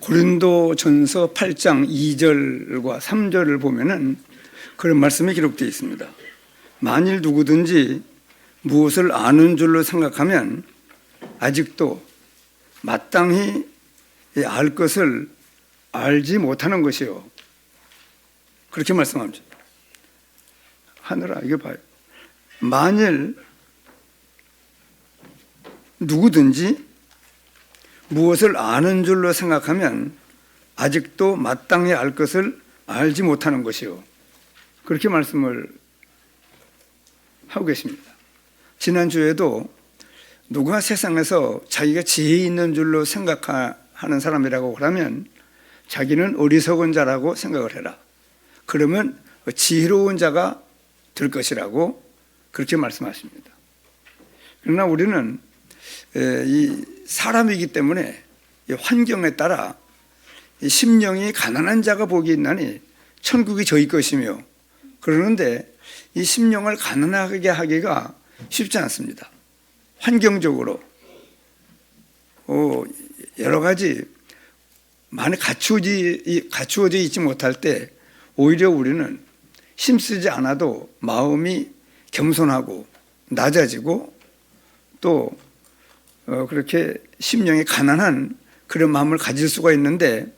고린도전서 8장 2절과 3절을 보면은 그런 말씀이 기록되어 있습니다. 만일 누구든지 무엇을 아는 줄로 생각하면 아직도 마땅히 알 것을 알지 못하는 것이요. 그렇게 말씀합니다. 하늘아, 이거 봐요. 만일 누구든지 무엇을 아는 줄로 생각하면 아직도 마땅히 알 것을 알지 못하는 것이요. 그렇게 말씀을 하고 계십니다. 지난주에도 누가 세상에서 자기가 지혜 있는 줄로 생각하는 사람이라고 하면 자기는 어리석은 자라고 생각을 해라. 그러면 지혜로운 자가 될 것이라고 그렇게 말씀하십니다. 그러나 우리는 이 사람이기 때문에 환경에 따라 심령이 가난한 자가 복이 있나니 천국이 저희 것이며, 그러는데 이 심령을 가난하게 하기가 쉽지 않습니다. 환경적으로 여러 가지 많이 갖추어져 있지 못할 때 오히려 우리는 힘쓰지 않아도 마음이 겸손하고 낮아지고 또 그렇게 심령이 가난한 그런 마음을 가질 수가 있는데,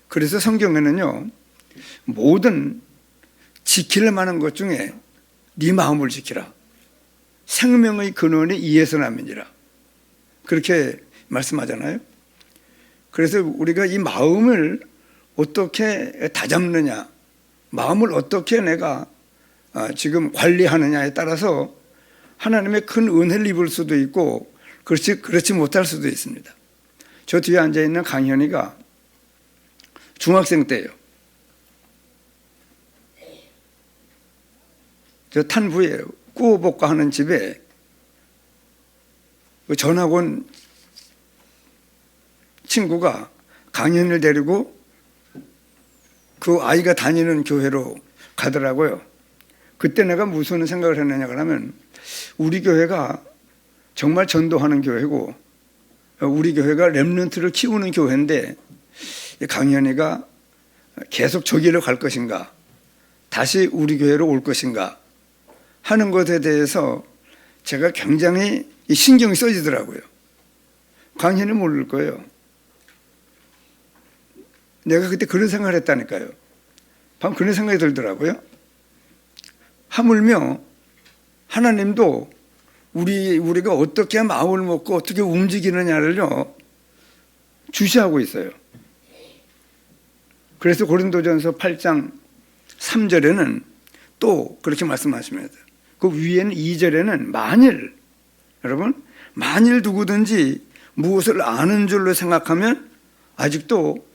그래서 성경에는요, 모든 지킬 만한 것 중에 네 마음을 지키라. 생명의 근원이 이에서 남이니라. 그렇게 말씀하잖아요. 그래서 우리가 이 마음을 어떻게 다잡느냐, 마음을 어떻게 내가 지금 관리하느냐에 따라서 하나님의 큰 은혜를 입을 수도 있고 그렇지 못할 수도 있습니다. 저 뒤에 앉아있는 강현이가 중학생 때예요. 저 탄부에 꾸어복과하는 집에 전학 온 친구가 강현을 데리고 그 아이가 다니는 교회로 가더라고요. 그때 내가 무슨 생각을 했느냐 그러면 우리 교회가 정말 전도하는 교회고 우리 교회가 렘넌트를 키우는 교회인데 강현이가 계속 저기로 갈 것인가 다시 우리 교회로 올 것인가 하는 것에 대해서 제가 굉장히 신경이 써지더라고요. 강현이 모를 거예요. 내가 그때 그런 생각을 했다니까요. 방금 그런 생각이 들더라고요. 하물며 하나님도 우리가 어떻게 마음을 먹고 어떻게 움직이느냐를요 주시하고 있어요. 그래서 고린도전서 8장 3절에는 또 그렇게 말씀하십니다. 그 위에는 2절에는 만일 누구든지 무엇을 아는 줄로 생각하면 아직도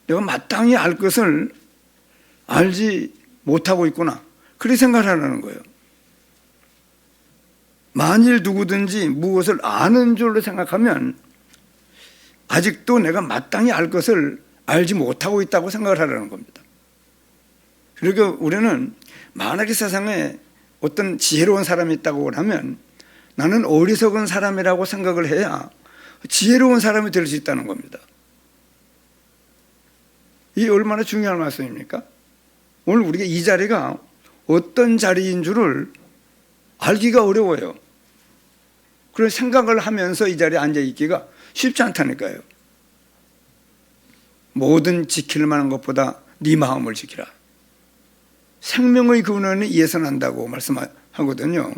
내가 마땅히 알 것을 알지 못하고 있구나. 그렇게 생각하라는 거예요. 만일 누구든지 무엇을 아는 줄로 생각하면 아직도 내가 마땅히 알 것을 알지 못하고 있다고 생각을 하라는 겁니다. 그러니까 우리는 만약에 세상에 어떤 지혜로운 사람이 있다고 하면 나는 어리석은 사람이라고 생각을 해야 지혜로운 사람이 될 수 있다는 겁니다. 이게 얼마나 중요한 말씀입니까? 오늘 우리가 이 자리가 어떤 자리인 줄을 알기가 어려워요. 그런 생각을 하면서 이 자리에 앉아있기가 쉽지 않다니까요. 모든 지킬 만한 것보다 네 마음을 지키라. 생명의 근원이 이에서 난다고 말씀하거든요.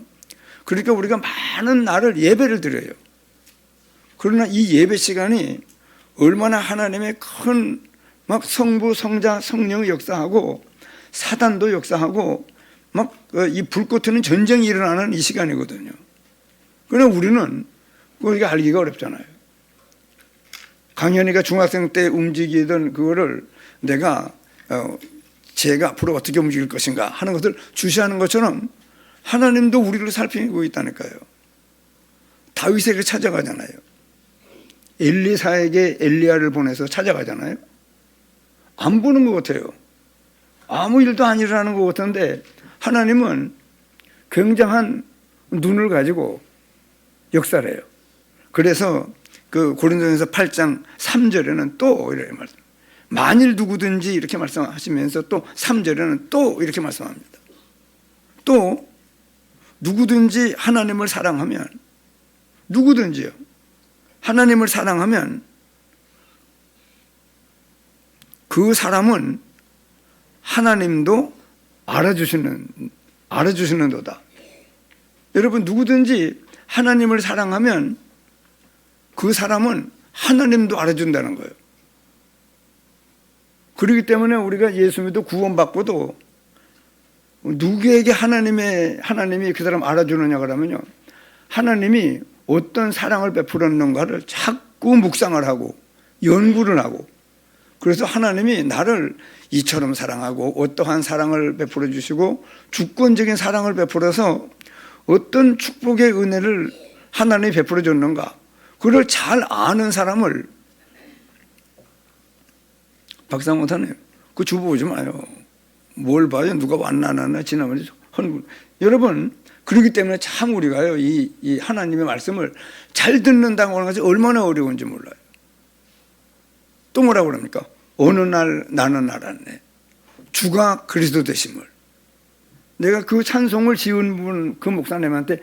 그러니까 우리가 많은 날을 예배를 드려요. 그러나 이 예배 시간이 얼마나 하나님의 큰 막 성부, 성자, 성령이 역사하고 사단도 역사하고 막 이 불꽃 튀는 전쟁이 일어나는 이 시간이거든요. 그러나 우리는 그거 알기가 어렵잖아요. 강현이가 중학생 때 움직이던 그거를 내가 제가 앞으로 어떻게 움직일 것인가 하는 것을 주시하는 것처럼 하나님도 우리를 살피고 있다니까요. 다윗에게 찾아가잖아요. 엘리사에게 엘리야를 보내서 찾아가잖아요. 안 보는 것 같아요. 아무 일도 안 일어나는 것 같은데 하나님은 굉장한 눈을 가지고 역사를 해요. 그래서 그 고린도전서 8장 3절에는 또 이렇게 말씀. 만일 누구든지 이렇게 말씀하시면서 또 3절에는 또 이렇게 말씀합니다. 또 누구든지 하나님을 사랑하면, 누구든지요, 하나님을 사랑하면 그 사람은 하나님도 알아주시는도다. 여러분, 누구든지 하나님을 사랑하면 그 사람은 하나님도 알아준다는 거예요. 그렇기 때문에 우리가 예수 믿어 구원받고도 누구에게 하나님이 그 사람 알아주느냐 그러면요, 하나님이 어떤 사랑을 베풀었는가를 자꾸 묵상을 하고 연구를 하고, 그래서 하나님이 나를 이처럼 사랑하고 어떠한 사랑을 베풀어 주시고 주권적인 사랑을 베풀어서 어떤 축복의 은혜를 하나님이 베풀어 줬는가, 그걸 잘 아는 사람을, 박사 못하네요. 그 주보 보지 마요. 뭘 봐요? 누가 왔나 안 왔나 지나면 여러분, 그렇기 때문에 참 우리가요, 이 하나님의 말씀을 잘 듣는다고 하는 것이 얼마나 어려운지 몰라요. 또 뭐라고 그럽니까? 어느 날 나는 알았네, 주가 그리스도 되심을. 내가 그 찬송을 지은 분, 그 목사님한테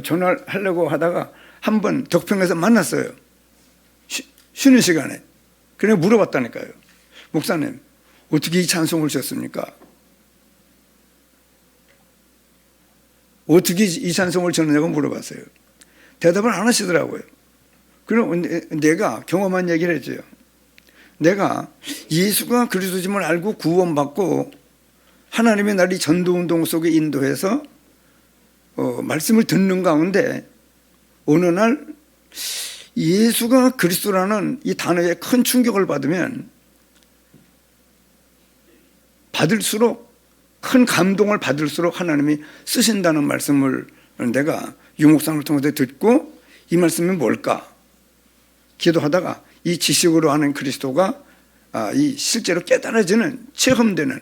전화를 하려고 하다가 한번 덕평에서 만났어요. 쉬는 시간에. 그래 물어봤다니까요. 목사님, 어떻게 이 찬송을 졌습니까? 어떻게 이 찬송을 졌느냐고 물어봤어요. 대답을 안 하시더라고요. 그럼 내가 경험한 얘기를 했죠. 내가 예수가 그리스도임을 알고 구원받고 하나님의 나를 전도운동 속에 인도해서 말씀을 듣는 가운데 어느 날 예수가 그리스도라는 이 단어에 큰 충격을 받으면 받을수록, 큰 감동을 받을수록 하나님이 쓰신다는 말씀을 내가 유목상을 통해서 듣고, 이 말씀이 뭘까 기도하다가 이 지식으로 하는 그리스도가 이 실제로 깨달아지는, 체험되는,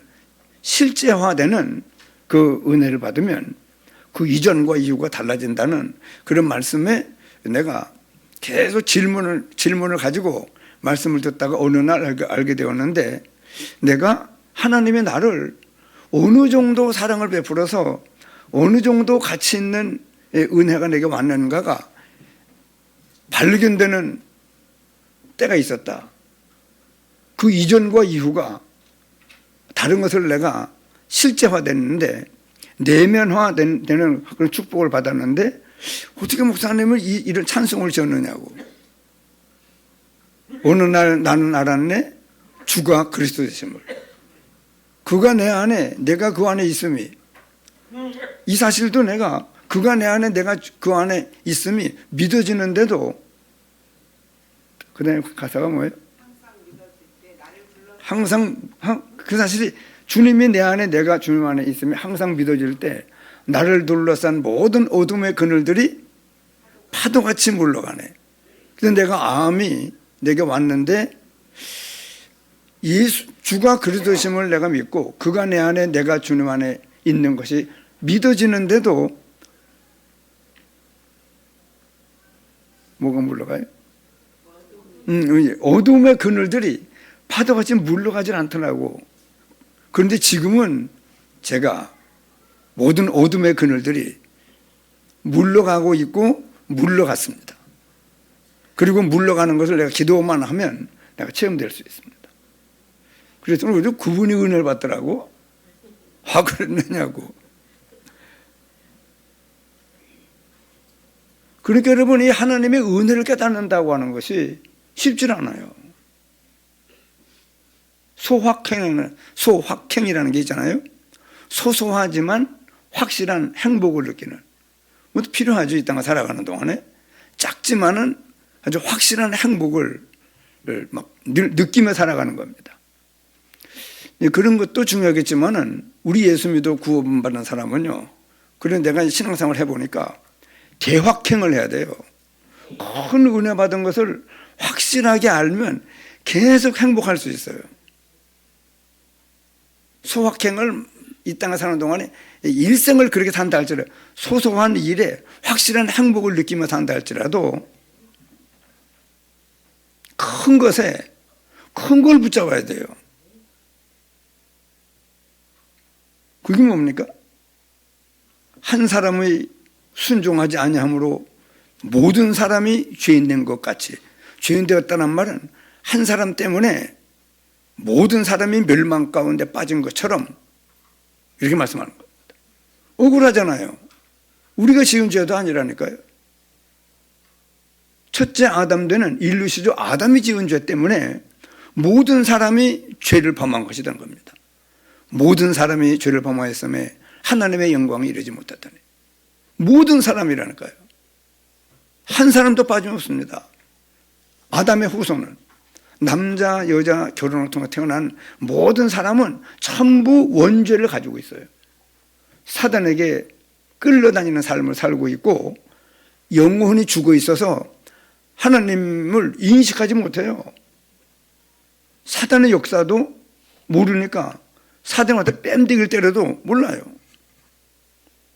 실제화되는 그 은혜를 받으면 그 이전과 이후가 달라진다는 그런 말씀에 내가 계속 질문을 가지고 말씀을 듣다가 어느 날 알게 되었는데, 내가 하나님의 나를 어느 정도 사랑을 베풀어서 어느 정도 가치 있는 은혜가 내게 왔는가가 발견되는 때가 있었다. 그 이전과 이후가 다른 것을 내가 실제화됐는데, 내면화되는 그런 축복을 받았는데 어떻게 목사님을 이런 찬송을 지었느냐고. 어느 날 나는 알았네, 주가 그리스도 되심을. 그가 내 안에, 내가 그 안에 있음이, 이 사실도 내가 그가 내 안에, 내가 그 안에 있음이 믿어지는데도, 그 다음에 가사가 뭐예요? 항상 그 사실이, 주님이 내 안에, 내가 주님 안에 있음이 항상 믿어질 때 나를 둘러싼 모든 어둠의 그늘들이 파도같이 물러가네. 그래서 내가 암이 내게 왔는데 주가 그리스도심을 내가 믿고 그가 내 안에, 내가 주님 안에 있는 것이 믿어지는데도 뭐가 물러가요? 어둠의 그늘들이 파도같이 물러가질 않더라고. 그런데 지금은 제가 모든 어둠의 그늘들이 물러가고 있고 물러갔습니다. 그리고 물러가는 것을 내가 기도만 하면 내가 체험될 수 있습니다. 그래서 우리도 그분이 은혜를 받더라고. 그랬느냐고. 그러니까 여러분, 이 하나님의 은혜를 깨닫는다고 하는 것이 쉽지 않아요. 소확행이라는 게 있잖아요. 소소하지만 확실한 행복을 느끼는, 그것도 필요하죠. 이 땅을 살아가는 동안에. 작지만은 아주 확실한 행복을 막 느끼며 살아가는 겁니다. 그런 것도 중요하겠지만은 우리 예수 믿어 구원받은 사람은요, 그래서 내가 신앙생활을 해보니까 대확행을 해야 돼요. 큰 은혜 받은 것을 확실하게 알면 계속 행복할 수 있어요. 소확행을 이 땅에 사는 동안에 일생을 그렇게 산다 할지라도, 소소한 일에 확실한 행복을 느끼며 산다 할지라도 큰 것에 큰 걸 붙잡아야 돼요. 그게 뭡니까? 한 사람의 순종하지 아니함으로 모든 사람이 죄인 된 것 같이, 죄인 되었다는 말은 한 사람 때문에 모든 사람이 멸망 가운데 빠진 것처럼 이렇게 말씀하는 겁니다. 억울하잖아요. 우리가 지은 죄도 아니라니까요. 첫째 아담 되는 인류시조 아담이 지은 죄 때문에 모든 사람이 죄를 범한 것이라는 겁니다. 모든 사람이 죄를 범하였음에 하나님의 영광에 이르지 못했다니. 모든 사람이라니까요. 한 사람도 빠짐없습니다. 아담의 후손은 남자 여자 결혼을 통해 태어난 모든 사람은 전부 원죄를 가지고 있어요. 사단에게 끌려다니는 삶을 살고 있고 영혼이 죽어 있어서 하나님을 인식하지 못해요. 사단의 역사도 모르니까 사단한테 뺨때기를 때려도 몰라요.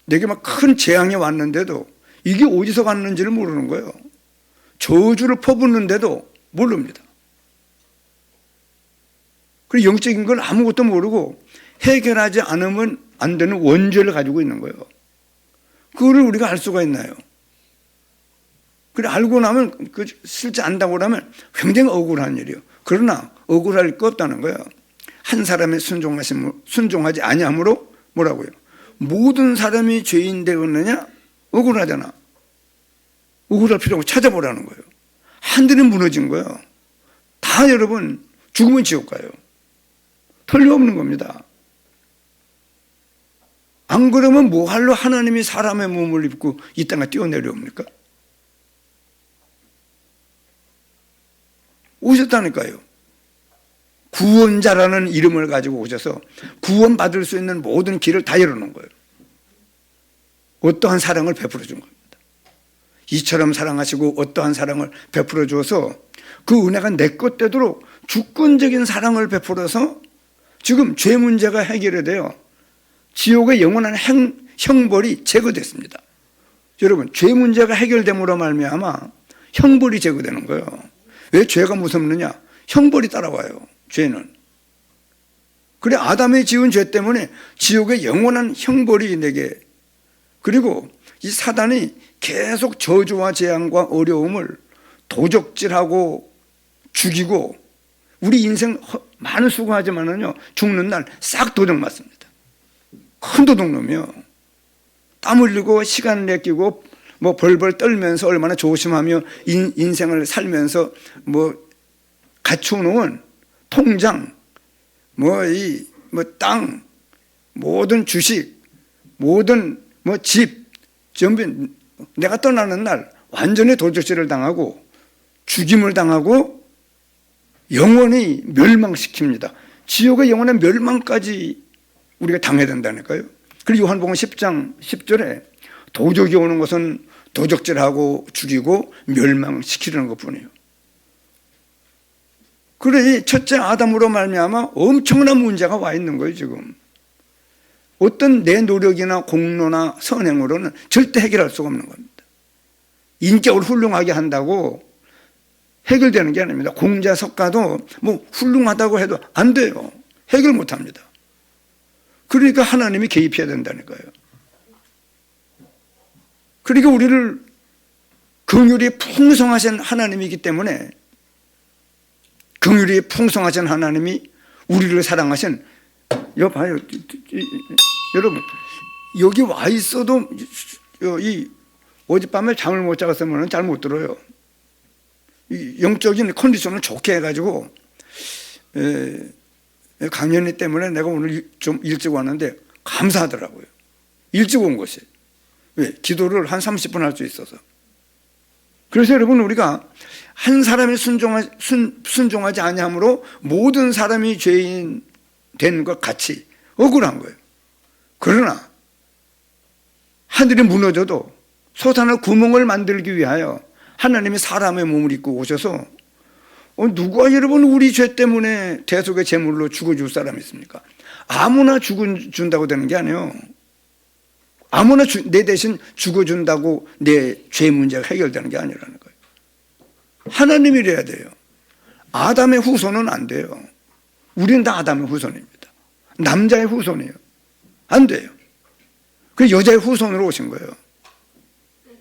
내게 막 큰 재앙이 왔는데도 이게 어디서 왔는지를 모르는 거예요. 저주를 퍼붓는데도 모릅니다. 그리고 영적인 걸 아무것도 모르고 해결하지 않으면 안 되는 원죄를 가지고 있는 거예요. 그거를 우리가 알 수가 있나요? 그래 알고 나면 그 실제 안다고 하면 굉장히 억울한 일이에요. 그러나 억울할 거 없다는 거예요. 한 사람의 순종하지 아니함으로 뭐라고요? 모든 사람이 죄인 되었느냐? 억울하잖아. 억울할 필요 없고 찾아보라는 거예요. 하늘이 무너진 거예요. 다 여러분 죽으면 지옥 가요. 틀림없는 겁니다. 안 그러면 뭐할로 하나님이 사람의 몸을 입고 이 땅에 뛰어내려옵니까? 오셨다니까요. 구원자라는 이름을 가지고 오셔서 구원받을 수 있는 모든 길을 다 열어놓은 거예요. 어떠한 사랑을 베풀어 준 겁니다. 이처럼 사랑하시고 어떠한 사랑을 베풀어 주어서 그 은혜가 내 것 되도록 주권적인 사랑을 베풀어서 지금 죄 문제가 해결이 돼요. 지옥의 영원한 형벌이 제거됐습니다. 여러분, 죄 문제가 해결됨으로 말미암아 형벌이 제거되는 거예요. 왜 죄가 무섭느냐? 형벌이 따라와요. 죄는. 그래 아담의 지은 죄 때문에 지옥의 영원한 형벌이 내게, 그리고 이 사단이 계속 저주와 재앙과 어려움을 도적질하고 죽이고 우리 인생 많은 수고하지만은요 죽는 날 싹 도적 맞습니다. 큰 도둑놈이요. 땀 흘리고 시간을 내끼고 뭐 벌벌 떨면서 얼마나 조심하며 인생을 살면서 뭐 갖춰놓은 통장, 땅, 모든 주식, 모든 집, 전부 내가 떠나는 날 완전히 도적질을 당하고 죽임을 당하고 영원히 멸망시킵니다. 지옥의 영원한 멸망까지 우리가 당해야 된다니까요. 그리고 요한복음 10장 10절에 도적이 오는 것은 도적질하고 죽이고 멸망시키려는 것뿐이에요. 그래 첫째 아담으로 말미암아 엄청난 문제가 와 있는 거예요. 지금 어떤 내 노력이나 공로나 선행으로는 절대 해결할 수가 없는 겁니다. 인격을 훌륭하게 한다고 해결되는 게 아닙니다. 공자 석가도 뭐 훌륭하다고 해도 안 돼요. 해결 못합니다. 그러니까 하나님이 개입해야 된다니까요. 그러니까 우리를 긍휼이 풍성하신 하나님이기 때문에, 긍휼이 풍성하신 하나님이 우리를 사랑하신, 여기 봐요. 여러분 여기 와 있어도 이 어젯밤에 잠을 못 자갔으면 잘 못 들어요. 이 영적인 컨디션을 좋게 해가지고 강연이 때문에 내가 오늘 좀 일찍 왔는데 감사하더라고요. 일찍 온 것이. 왜? 기도를 한 30분 할 수 있어서. 그래서 여러분 우리가 한 사람이 순종하지 아니함으로 모든 사람이 죄인 된 것 같이 억울한 거예요. 그러나 하늘이 무너져도 솟아날 구멍을 만들기 위하여 하나님이 사람의 몸을 입고 오셔서 누가 여러분 우리 죄 때문에 대속의 제물로 죽어줄 사람이 있습니까? 아무나 죽어준다고 되는 게 아니에요. 아무나 내 대신 죽어준다고 내 죄 문제가 해결되는 게 아니라는 거예요. 하나님이래야 돼요. 아담의 후손은 안 돼요. 우리는 다 아담의 후손입니다. 남자의 후손이에요. 안 돼요. 그 여자의 후손으로 오신 거예요.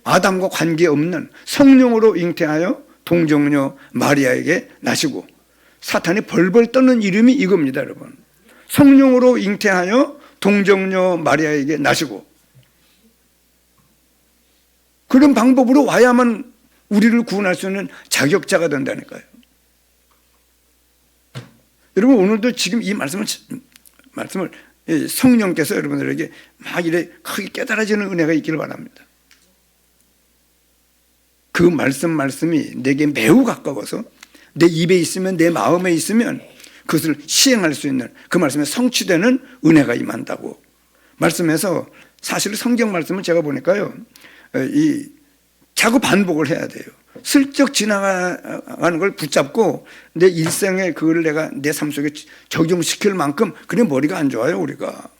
아담과 관계없는 성령으로 잉태하여 동정녀 마리아에게 나시고, 사탄이 벌벌 떠는 이름이 이겁니다, 여러분. 성령으로 잉태하여 동정녀 마리아에게 나시고, 그런 방법으로 와야만 우리를 구원할 수 있는 자격자가 된다니까요. 여러분, 오늘도 지금 이 말씀을 성령께서 여러분들에게 막 이래 크게 깨달아지는 은혜가 있기를 바랍니다. 그 말씀이 내게 매우 가까워서 내 입에 있으면, 내 마음에 있으면 그것을 시행할 수 있는, 그 말씀에 성취되는 은혜가 임한다고 말씀해서, 사실 성경 말씀은 제가 보니까요, 자꾸 반복을 해야 돼요. 슬쩍 지나가는 걸 붙잡고 내 일생에 그걸 내가 내 삶 속에 적용시킬 만큼, 그래 머리가 안 좋아요, 우리가.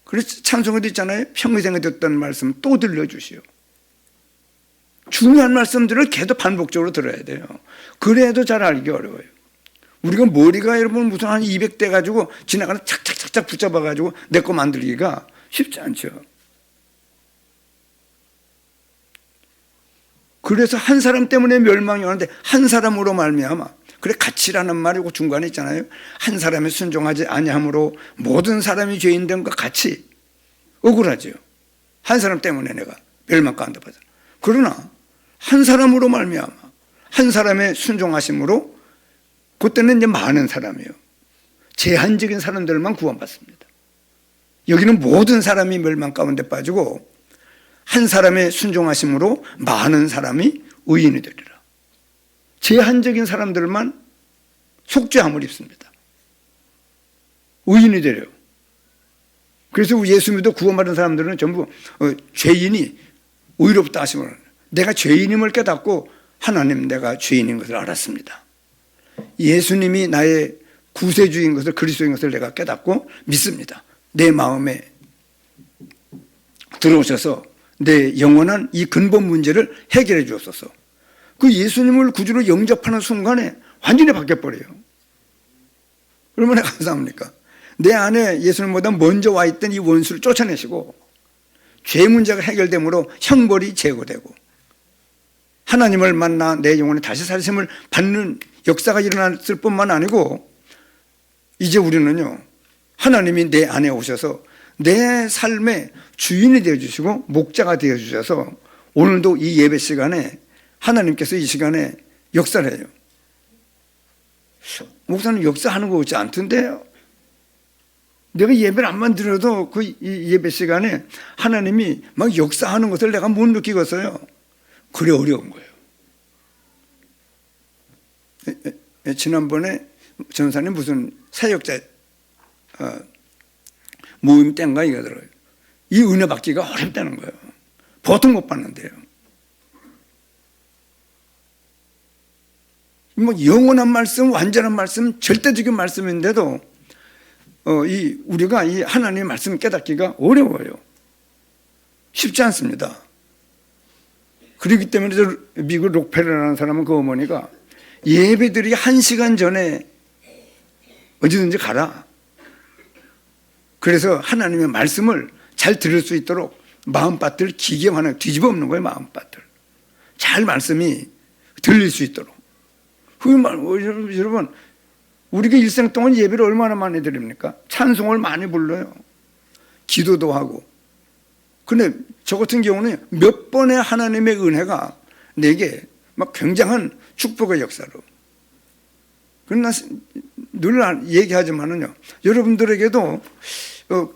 그래서 찬송에도 있잖아요. 평생에 듣던 말씀 또 들려주시오. 중요한 말씀들을 계속 반복적으로 들어야 돼요. 그래도 잘 알기 어려워요. 우리가 머리가 여러분 무슨 한 200대 가지고 지나가는 착착착착 붙잡아가지고 내 거 만들기가 쉽지 않죠. 그래서 한 사람 때문에 멸망이 오는데 한 사람으로 말미암아, 그래 가치라는 말이고 중간에 있잖아요. 한 사람이 순종하지 아니함으로 모든 사람이 죄인 된 것 같이 억울하죠. 한 사람 때문에 내가 멸망 가운데 빠져. 그러나 한 사람으로 말미암아, 한 사람의 순종하심으로, 그때는 이제 많은 사람이에요. 제한적인 사람들만 구원받습니다. 여기는 모든 사람이 멸망 가운데 빠지고 한 사람의 순종하심으로 많은 사람이 의인이 되리라. 제한적인 사람들만 속죄함을 입습니다. 의인이 되려. 그래서 예수 믿어 구원받은 사람들은 전부 죄인이 의롭다 하심을, 내가 죄인임을 깨닫고 하나님 내가 죄인인 것을 알았습니다. 예수님이 나의 구세주인 것을, 그리스도인 것을 내가 깨닫고 믿습니다. 내 마음에 들어오셔서 내 영원한 이 근본 문제를 해결해 주옵소서. 그 예수님을 구주로 영접하는 순간에 완전히 바뀌어버려요. 얼마나 감사합니까? 내 안에 예수님보다 먼저 와 있던 이 원수를 쫓아내시고 죄 문제가 해결되므로 형벌이 제거되고 하나님을 만나 내 영혼에 다시 살심을 받는 역사가 일어났을 뿐만 아니고, 이제 우리는요, 하나님이 내 안에 오셔서 내 삶의 주인이 되어주시고 목자가 되어주셔서 오늘도 이 예배 시간에 하나님께서 이 시간에 역사를 해요. 목사님 역사하는 거 같지 않던데요? 내가 예배를 안 만들어도 그 예배 시간에 하나님이 막 역사하는 것을 내가 못 느끼겠어요. 그래 어려운 거예요. 지난번에 전사님 무슨 사역자 모임 땐가 이거 들어요. 이 은혜 받기가 어렵다는 거예요. 보통 못 받는데요. 뭐 영원한 말씀, 완전한 말씀, 절대적인 말씀인데도 우리가 이 하나님의 말씀을 깨닫기가 어려워요. 쉽지 않습니다. 그렇기 때문에 미국 록펠러라는 사람은 그 어머니가 예배드리기 1시간 전에 어디든지 가라. 그래서 하나님의 말씀을 잘 들을 수 있도록 마음밭을 기경하는, 뒤집어 엎는 거예요. 마음밭을 잘 말씀이 들릴 수 있도록. 여러분, 우리가 일생 동안 예배를 얼마나 많이 드립니까? 찬송을 많이 불러요. 기도도 하고. 근데 저 같은 경우는 몇 번의 하나님의 은혜가 내게 막 굉장한 축복의 역사로. 그러나 늘 얘기하지만은요, 여러분들에게도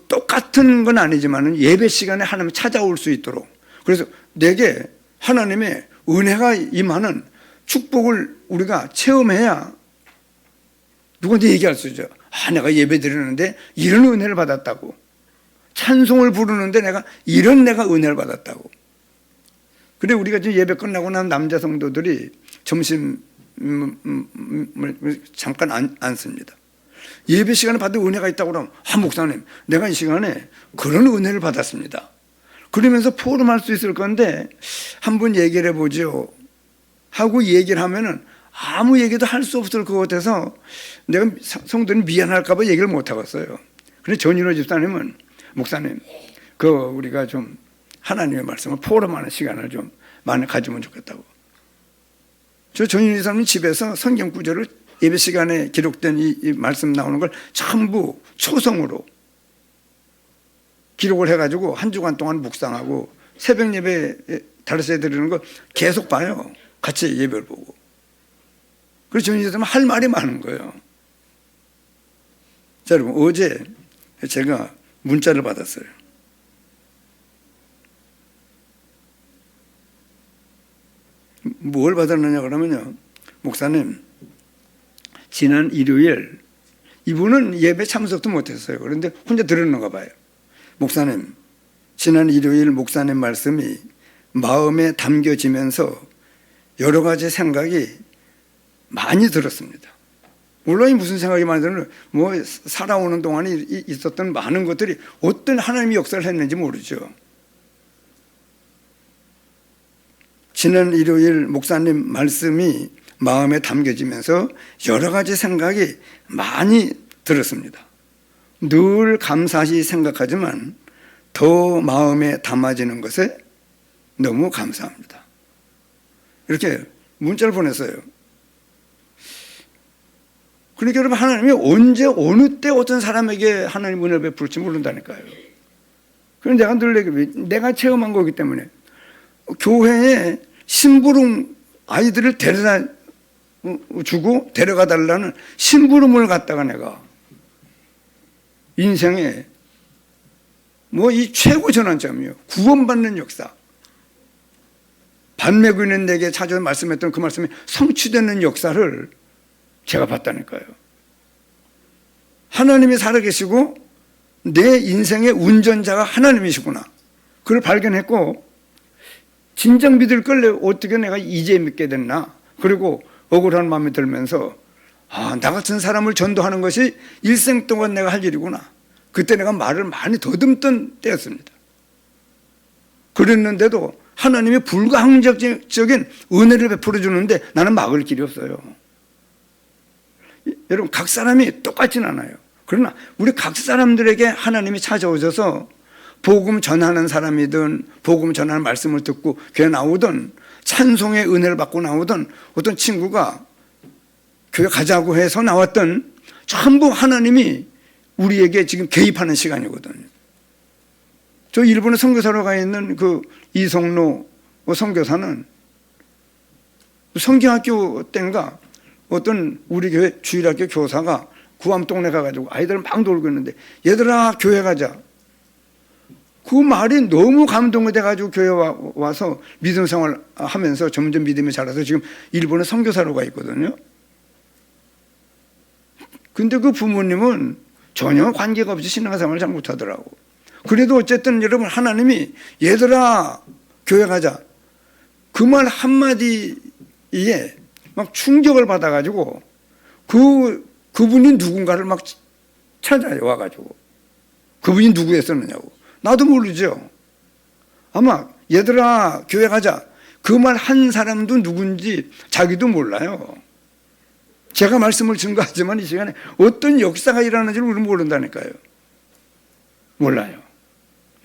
똑같은 건 아니지만은 예배 시간에 하나님 찾아올 수 있도록, 그래서 내게 하나님의 은혜가 임하는 축복을 우리가 체험해야 누구한테 얘기할 수 있죠. 내가 예배 드리는데 이런 은혜를 받았다고. 찬송을 부르는데 내가 은혜를 받았다고. 그래 우리가 지금 예배 끝나고 난 남자 성도들이 점심 잠깐 앉습니다. 예배 시간에 받은 은혜가 있다고 그러면 목사님 내가 이 시간에 그런 은혜를 받았습니다. 그러면서 포럼할 수 있을 건데 한번 얘기를 해보죠 하고 얘기를 하면은 아무 얘기도 할 수 없을 것 같아서 내가 성도는 미안할까 봐 얘기를 못 하겠어요. 그런데 전인호 집사님은 목사님 우리가 좀 하나님의 말씀을 포럼하는 시간을 좀 많이 가지면 좋겠다고. 저 전인호 집사님 집에서 성경 구절을 예배 시간에 기록된 이 말씀 나오는 걸 전부 초성으로 기록을 해가지고 한 주간 동안 묵상하고 새벽 예배 다르세 드리는 거 계속 봐요. 같이 예배를 보고. 그래서 전인호 집사님은 할 말이 많은 거예요. 자, 여러분 어제 제가 문자를 받았어요. 뭘 받았느냐 그러면요, 목사님 지난 일요일 이분은 예배 참석도 못했어요. 그런데 혼자 들었는가 봐요. 목사님 지난 일요일 목사님 말씀이 마음에 담겨지면서 여러 가지 생각이 많이 들었습니다. 물론 무슨 생각이 많이 드는 뭐 살아오는 동안에 있었던 많은 것들이 어떤 하나님의 역사를 했는지 모르죠. 지난 일요일 목사님 말씀이 마음에 담겨지면서 여러 가지 생각이 많이 들었습니다. 늘 감사히 생각하지만 더 마음에 담아지는 것에 너무 감사합니다. 이렇게 문자를 보냈어요. 그러니까 여러분 하나님이 언제 어느 때 어떤 사람에게 하나님 은혜를 베풀지 모른다니까요. 그럼 내가 늘 내가 체험한 거기 때문에 교회에 심부름 아이들을 데려다 주고 데려가 달라는 심부름을 갖다가 내가 인생에 뭐 이 최고 전환점이요. 구원받는 역사. 반 메고 있는 내게 찾아서 말씀했던 그 말씀이 성취되는 역사를 제가 봤다니까요. 하나님이 살아계시고 내 인생의 운전자가 하나님이시구나. 그걸 발견했고 진정 믿을 걸 어떻게 내가 이제 믿게 됐나. 그리고 억울한 마음이 들면서 나 같은 사람을 전도하는 것이 일생 동안 내가 할 일이구나. 그때 내가 말을 많이 더듬던 때였습니다. 그랬는데도 하나님이 불가항적인 은혜를 베풀어 주는데 나는 막을 길이 없어요. 여러분 각 사람이 똑같진 않아요. 그러나 우리 각 사람들에게 하나님이 찾아오셔서 복음 전하는 사람이든 복음 전하는 말씀을 듣고 교회 나오든 찬송의 은혜를 받고 나오든 어떤 친구가 교회 가자고 해서 나왔던 전부 하나님이 우리에게 지금 개입하는 시간이거든요. 저 일본에 선교사로 가 있는 그 이성로 선교사는 성경학교 때인가 어떤 우리 교회 주일학교 교사가 구암 동네 가가지고 아이들 막 놀고 있는데 얘들아 교회 가자. 그 말이 너무 감동이 돼가지고 교회 와서 믿음 생활 하면서 점점 믿음이 자라서 지금 일본에 선교사로 가 있거든요. 근데 그 부모님은 전혀 관계가 없이 신앙생활을 잘 못하더라고. 그래도 어쨌든 여러분 하나님이 얘들아 교회 가자. 그 말 한마디에 막 충격을 받아가지고 그분이 누군가를 막 찾아요 와가지고 그분이 누구였었느냐고. 나도 모르죠. 아마 얘들아 교회 가자. 그 말 한 사람도 누군지 자기도 몰라요. 제가 말씀을 증거하지만 이 시간에 어떤 역사가 일어나는지를 우리는 모른다니까요. 몰라요.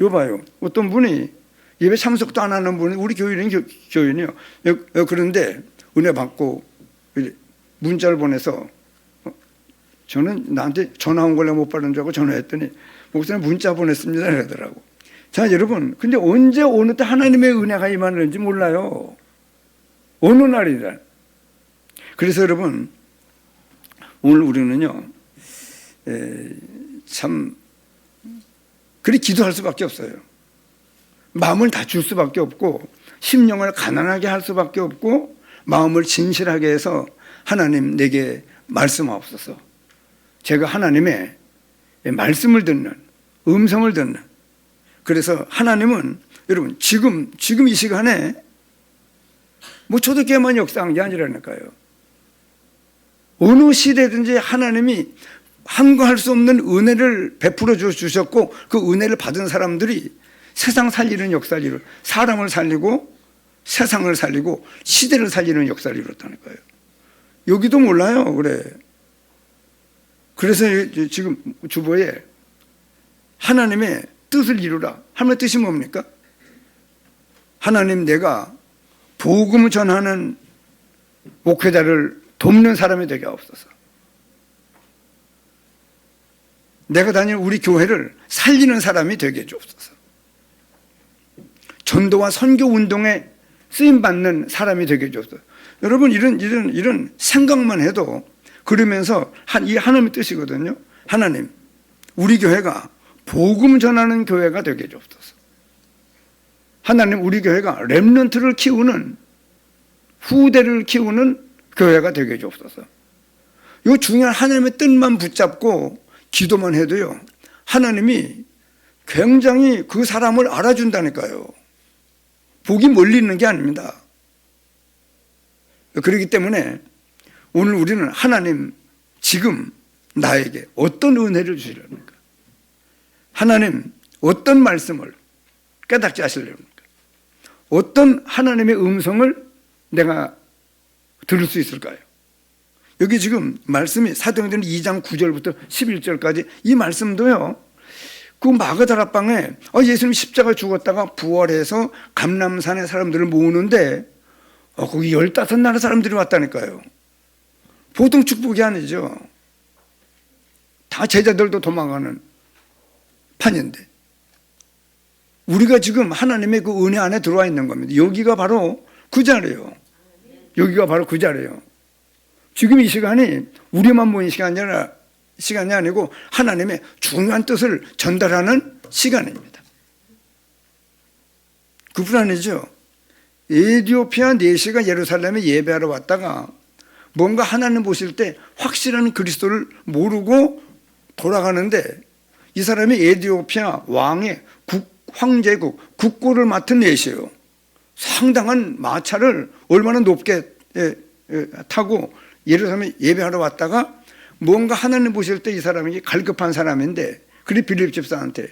요 봐요. 어떤 분이 예배 참석도 안 하는 분이 우리 교인이요. 그런데 은혜 받고 문자를 보내서 저는 나한테 전화 온 걸 못 받은 줄 알고 전화했더니 목사님 문자 보냈습니다 이러더라고. 자 여러분 근데 언제 어느 때 하나님의 은혜가 임하는지 몰라요. 어느 날이든. 그래서 여러분 오늘 우리는요 참 그리 기도할 수밖에 없어요. 마음을 다줄 수밖에 없고 심령을 가난하게 할 수밖에 없고 마음을 진실하게 해서 하나님 내게 말씀하옵소서. 제가 하나님의 말씀을 듣는 음성을 듣는. 그래서 하나님은 여러분 지금 이 시간에 뭐 초대교회만 역사한 게 아니라니까요. 어느 시대든지 하나님이 한거할 수 없는 은혜를 베풀어 주셨고 그 은혜를 받은 사람들이 세상 살리는 역사를 이루 사람을 살리고 세상을 살리고 시대를 살리는 역사를 이뤘다는 거예요. 여기도 몰라요. 그래. 그래서 지금 주보에 하나님의 뜻을 이루라. 하나님의 뜻이 뭡니까? 하나님, 내가 복음을 전하는 목회자를 돕는 사람이 되게 하옵소서. 내가 다니는 우리 교회를 살리는 사람이 되게 해주옵소서. 전도와 선교 운동에 쓰임받는 사람이 되게 해주옵소서. 여러분, 이런 생각만 해도 그러면서 이 하나님의 뜻이거든요. 하나님, 우리 교회가 복음 전하는 교회가 되게 해주옵소서. 하나님, 우리 교회가 렘넌트를 키우는, 후대를 키우는 교회가 되게 해주옵소서. 이 중요한 하나님의 뜻만 붙잡고 기도만 해도요, 하나님이 굉장히 그 사람을 알아준다니까요. 복이 멀리 있는 게 아닙니다. 그렇기 때문에 오늘 우리는 하나님, 지금 나에게 어떤 은혜를 주시려는가? 하나님, 어떤 말씀을 깨닫게 하시려는가? 어떤 하나님의 음성을 내가 들을 수 있을까요? 여기 지금 말씀이 사도행전 2장 9절부터 11절까지 이 말씀도요, 그 마가다락방에 예수님 십자가 죽었다가 부활해서 감람산에 사람들을 모으는데 거기 15나라 사람들이 왔다니까요. 보통 축복이 아니죠. 다 제자들도 도망가는 판인데 우리가 지금 하나님의 그 은혜 안에 들어와 있는 겁니다. 여기가 바로 그 자리예요. 여기가 바로 그 자리예요. 지금 이 시간이 우리만 모인 시간이 아니고 하나님의 중요한 뜻을 전달하는 시간입니다. 그뿐 아니죠. 에티오피아 내시가 예루살렘에 예배하러 왔다가 뭔가 하나님 보실 때 확실한 그리스도를 모르고 돌아가는데 이 사람이 에티오피아 왕의 황제국 국고를 맡은 내시예요. 상당한 마차를 얼마나 높게 타고 예루살렘에 예배하러 왔다가 뭔가 하나님 보실 때 이 사람이 갈급한 사람인데 그리 빌립 집사한테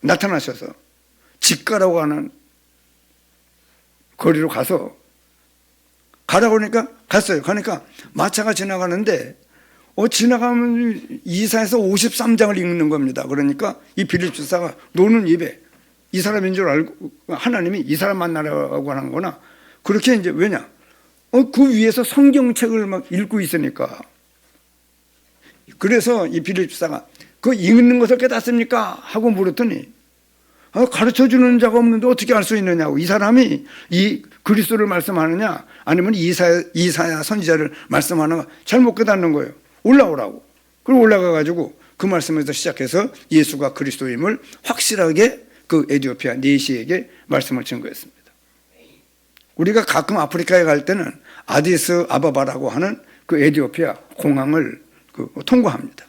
나타나셔서 집가라고 하는 거리로 가서 가라고 하니까 갔어요. 가니까 마차가 지나가는데 지나가면 이사에서 53장을 읽는 겁니다. 그러니까 이 빌립 집사가 노는 입에 이 사람인 줄 알고 하나님이 이 사람 만나라고 하는 거나 그렇게 이제 왜냐? 그 위에서 성경책을 막 읽고 있으니까. 그래서 이 빌립 집사가 그 읽는 것을 깨닫습니까? 하고 물었더니 가르쳐 주는 자가 없는데 어떻게 알 수 있느냐고. 이 사람이 이 그리스도를 말씀하느냐 아니면 이사야 선지자를 말씀하느냐 잘못 깨닫는 거예요. 올라오라고. 그리고 올라가 가지고 그 말씀에서 시작해서 예수가 그리스도임을 확실하게 그 에티오피아 내시에게 말씀을 증거했습니다. 우리가 가끔 아프리카에 갈 때는 아디스 아바바라고 하는 그 에티오피아 공항을 통과합니다.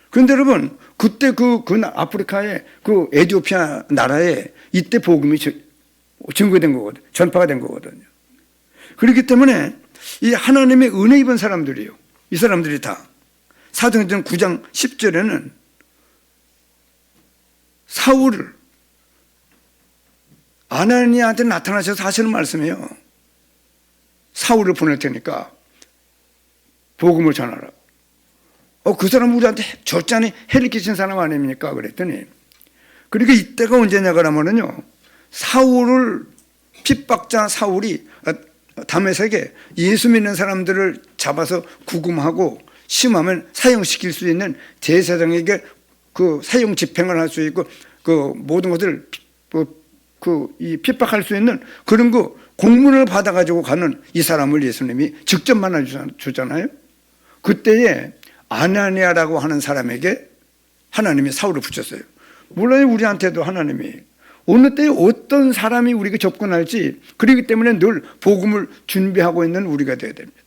그런데 여러분, 그때 아프리카의 그 에티오피아 나라에 이때 복음이 증거된 거거든요. 전파가 된 거거든요. 그렇기 때문에 이 하나님의 은혜 입은 사람들이요. 이 사람들이 다 사도행전 9장 10절에는 사울을 아나니아한테 나타나셔서 하시는 말씀이에요. 사울을 보낼 테니까 복음을 전하라고. 그 사람 우리한테 젖잖이 해를 끼친 사람 아닙니까? 그랬더니 그러니까 이때가 언제냐 그러면은요, 사울을 핍박자 사울이 다메섹에 예수 믿는 사람들을 잡아서 구금하고 심하면 사형시킬 수 있는 제사장에게 그 사형 집행을 할 수 있고 그 모든 것을 이 핍박할 수 있는 그런 그 공문을 받아가지고 가는 이 사람을 예수님이 직접 만나주잖아요. 그때에 아나니아라고 하는 사람에게 하나님이 사울을 붙였어요. 물론 우리한테도 하나님이 어느 때에 어떤 사람이 우리에게 접근할지 그렇기 때문에 늘 복음을 준비하고 있는 우리가 되어야 됩니다.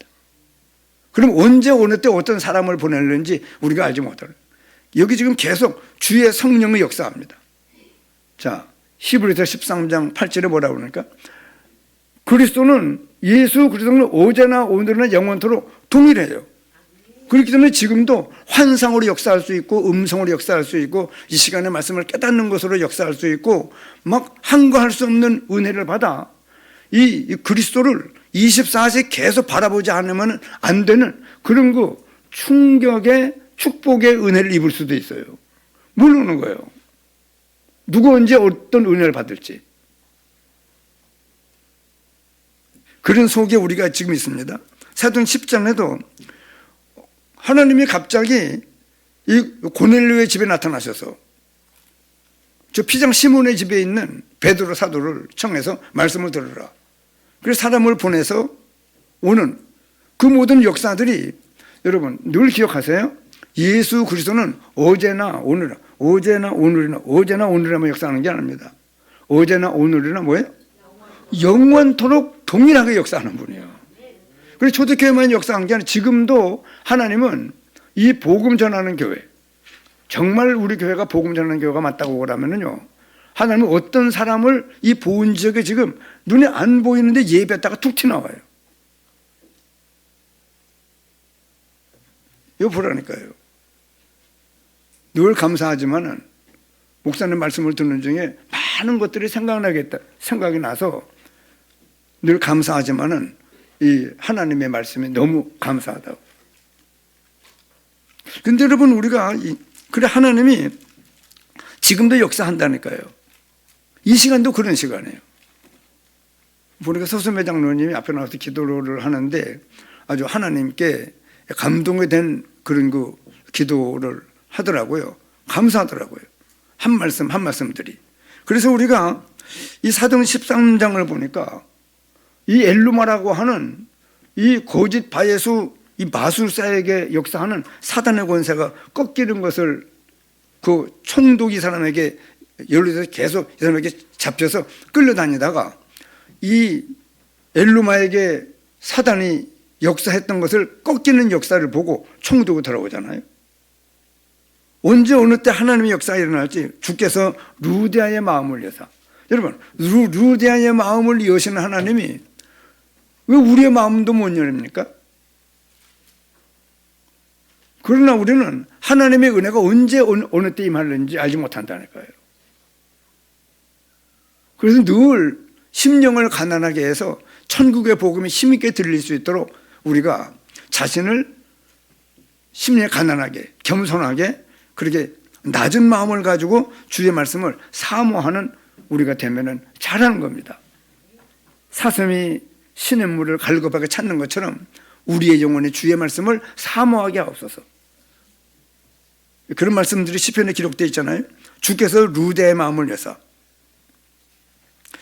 그럼 언제 어느 때 어떤 사람을 보내는지 우리가 알지 못해요. 여기 지금 계속 주의 성령의 역사합니다. 자, 히브리서 13장 8절에 뭐라고 그러니까 그리스도는 예수 그리스도는 어제나 오늘이나 영원토록 동일해요. 그렇기 때문에 지금도 환상으로 역사할 수 있고 음성으로 역사할 수 있고 이 시간의 말씀을 깨닫는 것으로 역사할 수 있고 막 한거할 수 없는 은혜를 받아 이 그리스도를 24시 계속 바라보지 않으면 안 되는 그런 그 충격의 축복의 은혜를 입을 수도 있어요. 모르는 거예요. 누구 언제 어떤 은혜를 받을지. 그런 속에 우리가 지금 있습니다. 사도행 10장에도 하나님이 갑자기 이 고넬료의 집에 나타나셔서 저 피장 시몬의 집에 있는 베드로 사도를 청해서 말씀을 들으라. 그래서 사람을 보내서 오는 그 모든 역사들이 여러분 늘 기억하세요. 예수 그리스도는 어제나 오늘이나 어제나 오늘이나 어제나 오늘이나 역사하는 게 아닙니다. 어제나 오늘이나 뭐예요? 영원토록 동일하게 역사하는 분이에요. 그래서 초대교회만 역사한 게 아니라 지금도 하나님은 이 복음 전하는 교회, 정말 우리 교회가 복음 전하는 교회가 맞다고 그러면은요, 하나님은 어떤 사람을 이 보은 지역에 지금 눈에 안 보이는데 예배했다가 툭 튀나와요. 이거 보라니까요. 늘 감사하지만은 목사님 말씀을 듣는 중에 많은 것들이 생각이 나서 늘 감사하지만은 이 하나님의 말씀이 너무 감사하다고. 근데 여러분 우리가 그래 하나님이 지금도 역사한다니까요. 이 시간도 그런 시간이에요. 보니까 서수매 장로님이 앞에 나와서 기도를 하는데 아주 하나님께 감동이 된 그런 그 기도를 하더라고요. 감사하더라고요. 한 말씀 한 말씀들이. 그래서 우리가 이 사도행 13장을 보니까 이 엘루마라고 하는 이 거짓 바예수 이 마술사에게 역사하는 사단의 권세가 꺾이는 것을 그 총독이 사람에게 연루돼서 계속 이 사람에게 잡혀서 끌려다니다가 이 엘루마에게 사단이 역사했던 것을 꺾이는 역사를 보고 총독이 돌아오잖아요. 언제 어느 때 하나님의 역사가 일어날지 주께서 루디아의 마음을 여사. 여러분 루디아의 마음을 여시는 하나님이 왜 우리의 마음도 못 열립니까? 그러나 우리는 하나님의 은혜가 언제 어느 때 임하는지 알지 못한다니까요. 그래서 늘 심령을 가난하게 해서 천국의 복음이 힘있게 들릴 수 있도록 우리가 자신을 심령에 가난하게 겸손하게 그렇게 낮은 마음을 가지고 주의 말씀을 사모하는 우리가 되면은 잘하는 겁니다. 사슴이 신의 물을 갈급하게 찾는 것처럼 우리의 영혼이 주의 말씀을 사모하게 하옵소서. 그런 말씀들이 시편에 기록되어 있잖아요. 주께서 루디아의 마음을 여사.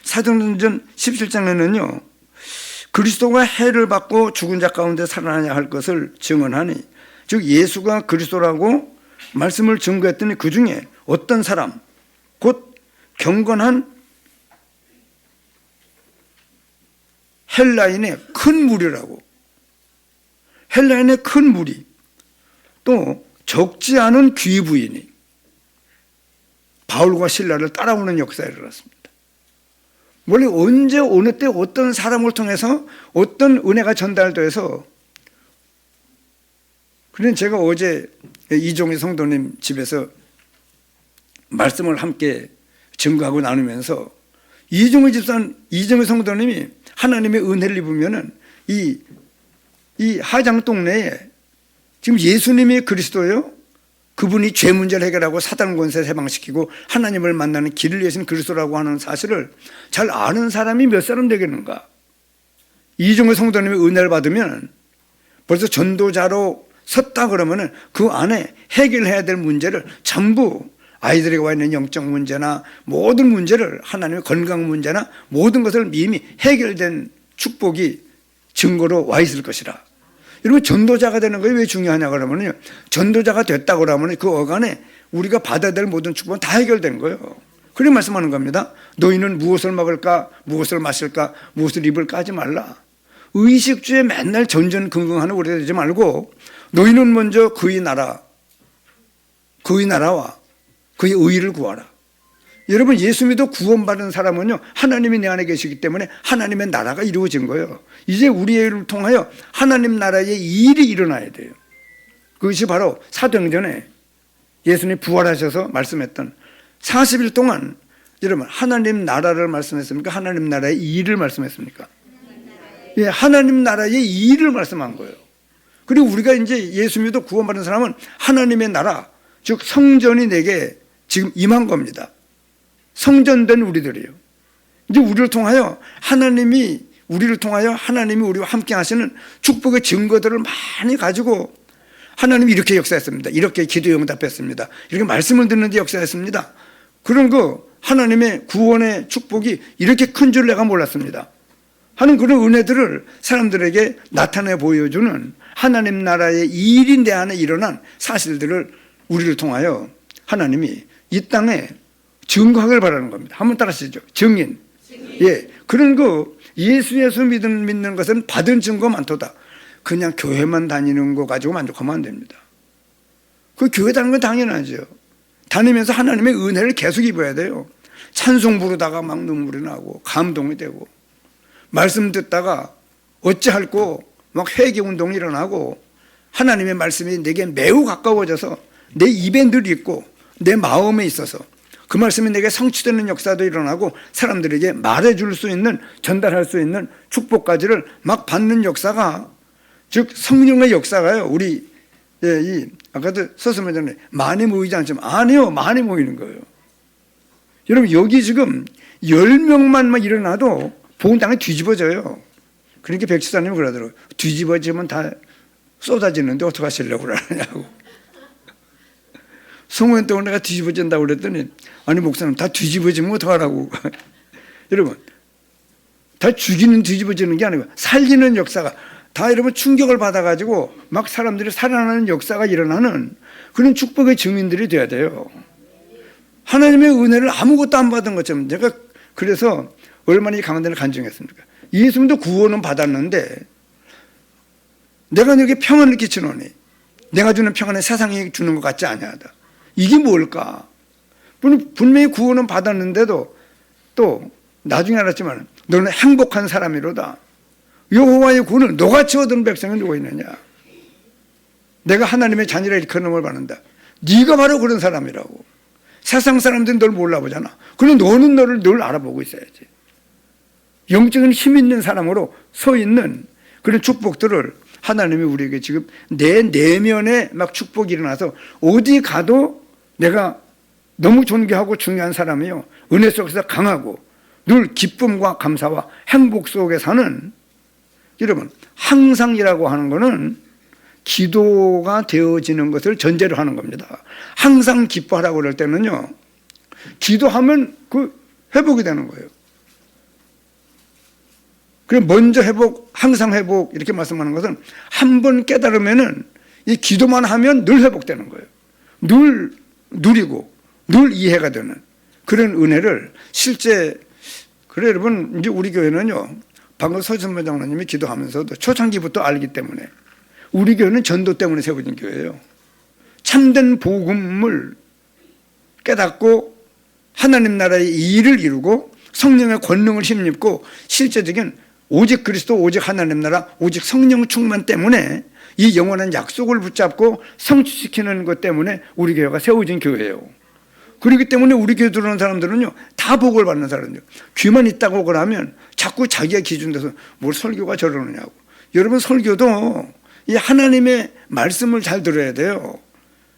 사도행전 17장에는요 그리스도가 해를 받고 죽은 자 가운데 살아나야 할 것을 증언하니 즉 예수가 그리스도라고 말씀을 증거했더니 그 중에 어떤 사람 곧 경건한 헬라인의 큰 무리라고. 헬라인의 큰 무리 또 적지 않은 귀부인이 바울과 실라를 따라오는 역사에 일어났습니다. 원래 언제 어느 때 어떤 사람을 통해서 어떤 은혜가 전달돼서 그런데 제가 어제 이종희 성도님 집에서 말씀을 함께 증거하고 나누면서 이종희 성도님이 하나님의 은혜를 입으면은 이 하장 동네에 지금 예수님이 그리스도요. 그분이 죄 문제를 해결하고 사단 권세를 해방시키고 하나님을 만나는 길을 여신 그리스도라고 하는 사실을 잘 아는 사람이 몇 사람 되겠는가? 이종의 성도님의 은혜를 받으면 벌써 전도자로 섰다 그러면은 그 안에 해결해야 될 문제를 전부 아이들에게 와 있는 영적 문제나 모든 문제를 하나님의 건강 문제나 모든 것을 이미 해결된 축복이 증거로 와 있을 것이라. 여러분 전도자가 되는 것이 왜 중요하냐 그러면요. 전도자가 됐다 그러면 그 어간에 우리가 받아야 될 모든 축복은 다 해결된 거예요. 그래 말씀하는 겁니다. 너희는 무엇을 먹을까 무엇을 마실까 무엇을 입을까 하지 말라. 의식주에 맨날 전전긍긍하는 우리가 되지 말고 너희는 먼저 그의 나라와 그의 의를 구하라. 여러분 예수 믿어 구원받은 사람은요 하나님이 내 안에 계시기 때문에 하나님의 나라가 이루어진 거예요. 이제 우리의 일을 통하여 하나님 나라의 일이 일어나야 돼요. 그것이 바로 사도행전에 예수님이 부활하셔서 말씀했던 40일 동안 여러분 하나님 나라를 말씀했습니까? 하나님 나라의 일을 말씀했습니까? 예, 하나님 나라의 일을 말씀한 거예요. 그리고 우리가 이제 예수 믿어 구원받은 사람은 하나님의 나라, 즉 성전이 내게 지금 임한 겁니다. 성전된 우리들이에요. 이제 우리를 통하여 하나님이 우리와 함께 하시는 축복의 증거들을 많이 가지고 하나님이 이렇게 역사했습니다. 이렇게 기도에 응답했습니다. 이렇게 말씀을 듣는데 역사했습니다. 그런 하나님의 구원의 축복이 이렇게 큰 줄 내가 몰랐습니다 하는 그런 은혜들을 사람들에게 나타내 보여주는 하나님 나라의 일이 내 안에 일어난 사실들을 우리를 통하여 하나님이 이 땅에 증거하길 바라는 겁니다. 한번 따라하시죠. 증인. 예, 그런 예수 믿는 것은 받은 증거 많도다. 그냥 교회만 다니는 거 가지고 만족하면 안 됩니다. 그 교회 다니는 건 당연하죠. 다니면서 하나님의 은혜를 계속 입어야 돼요. 찬송 부르다가 막 눈물이 나고 감동이 되고, 말씀 듣다가 어찌할꼬 막 회개 운동이 일어나고, 하나님의 말씀이 내게 매우 가까워져서 내 입에 늘 있고 내 마음에 있어서 그 말씀이 내게 성취되는 역사도 일어나고 사람들에게 말해줄 수 있는, 전달할 수 있는 축복까지를 막 받는 역사가, 즉 성령의 역사가요. 우리 아까도 서슴하잖아요. 많이 모이지 않지만, 아니요, 많이 모이는 거예요. 여러분 여기 지금 10명만 막 일어나도 본 땅에 뒤집어져요. 그러니까 백지사님이 그러더라고요. 뒤집어지면 다 쏟아지는데 어떡하시려고 그러냐고. 성원 동안 내가 뒤집어진다고 그랬더니, 아니 목사님 다 뒤집어지면 어떡하라고. 여러분 다 죽이는 뒤집어지는 게 아니고 살리는 역사가 다 여러분 충격을 받아가지고 막 사람들이 살아나는 역사가 일어나는 그런 축복의 증인들이 돼야 돼요. 하나님의 은혜를 아무것도 안 받은 것처럼. 제가 그래서 얼마나 이 강단을 간증했습니까? 예수님도 구원은 받았는데 내가 너에게 평안을 끼치노니 내가 주는 평안은 세상이 주는 것 같지 아니하다. 이게 뭘까? 분명히 구원은 받았는데도 또 나중에 알았지만 너는 행복한 사람이로다. 여호와의 구원을 너같이 얻은 백성이 누구 있느냐? 내가 하나님의 자녀라 일컫는 걸 받는다. 네가 바로 그런 사람이라고. 세상 사람들은 널 몰라보잖아. 그럼 너는 너를 늘 알아보고 있어야지. 영적인 힘 있는 사람으로 서 있는 그런 축복들을 하나님이 우리에게 지금 내 내면에 막 축복이 일어나서 어디 가도 내가 너무 존경하고 중요한 사람이요, 은혜 속에서 강하고 늘 기쁨과 감사와 행복 속에 사는, 여러분 항상이라고 하는 것은 기도가 되어지는 것을 전제로 하는 겁니다. 항상 기뻐하라고 그럴 때는요, 기도하면 그 회복이 되는 거예요. 그래 먼저 회복, 항상 회복 이렇게 말씀하는 것은 한 번 깨달으면은 이 기도만 하면 늘 회복되는 거예요. 늘 누리고 늘 이해가 되는 그런 은혜를 실제. 그래 여러분 이제 우리 교회는요, 방금 서진모 장로님이 기도하면서도 초창기부터 알기 때문에 우리 교회는 전도 때문에 세워진 교회예요. 참된 복음을 깨닫고 하나님 나라의 일을 이루고 성령의 권능을 힘입고 실제적인 오직 그리스도, 오직 하나님 나라, 오직 성령 충만 때문에 이 영원한 약속을 붙잡고 성취시키는 것 때문에 우리 교회가 세워진 교회예요. 그렇기 때문에 우리 교회 들어오는 사람들은요 다 복을 받는 사람이에요. 귀만 있다고 그러면 자꾸 자기가 기준돼서 뭘 설교가 저러느냐고. 여러분 설교도 이 하나님의 말씀을 잘 들어야 돼요.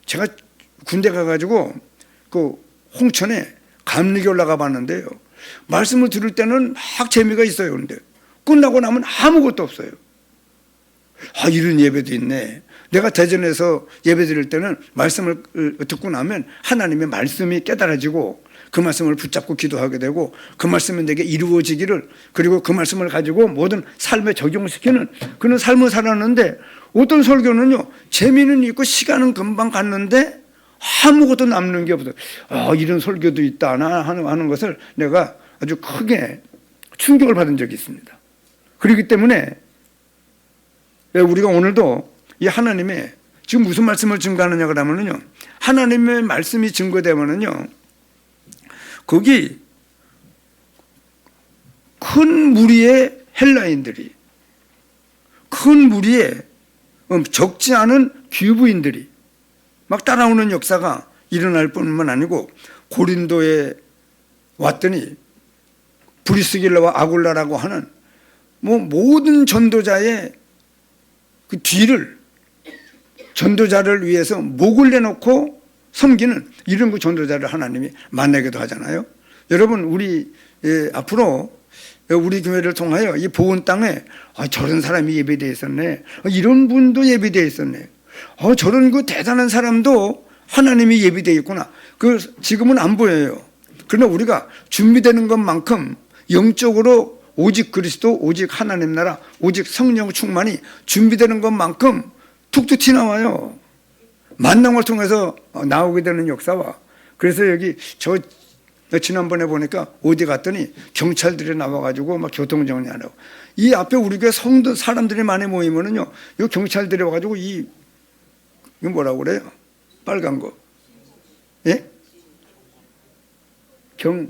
제가 군대 가가지고 그 홍천에 감리교 올라가 봤는데요, 말씀을 들을 때는 막 재미가 있어요. 그런데 끝나고 나면 아무것도 없어요. 아, 이런 예배도 있네. 내가 대전에서 예배 드릴 때는 말씀을 듣고 나면 하나님의 말씀이 깨달아지고 그 말씀을 붙잡고 기도하게 되고 그 말씀이 내게 이루어지기를, 그리고 그 말씀을 가지고 모든 삶에 적용시키는 그런 삶을 살았는데, 어떤 설교는요 재미는 있고 시간은 금방 갔는데 아무것도 남는 게 없어요. 아, 이런 설교도 있다 하는 것을 내가 아주 크게 충격을 받은 적이 있습니다. 그렇기 때문에 우리가 오늘도 이 하나님의 지금 무슨 말씀을 증거하느냐 그러면요, 하나님의 말씀이 증거되면은요 거기 큰 무리의 헬라인들이, 큰 무리의 적지 않은 귀부인들이 막 따라오는 역사가 일어날 뿐만 아니고, 고린도에 왔더니 브리스길라와 아굴라라고 하는 뭐 모든 전도자의 그 뒤를 전도자를 위해서 목을 내놓고 섬기는 이런 그 전도자를 하나님이 만나기도 하잖아요. 여러분 우리 앞으로 우리 교회를 통하여 이 보은 땅에 저런 사람이 예배되어 있었네, 이런 분도 예배되어 있었네, 저런 그 대단한 사람도 하나님이 예배되어 있구나. 그 지금은 안 보여요. 그러나 우리가 준비되는 것만큼 영적으로 오직 그리스도, 오직 하나님 나라, 오직 성령 충만이 준비되는 것만큼 툭툭 튀나와요. 만남을 통해서 나오게 되는 역사와. 그래서 여기 저 지난번에 보니까 어디 갔더니 경찰들이 나와가지고 막 교통정리하라고. 이 앞에 우리 교회 성도 사람들이 많이 모이면은요, 이 경찰들이 와가지고 이거 뭐라고 그래요? 빨간 거. 예?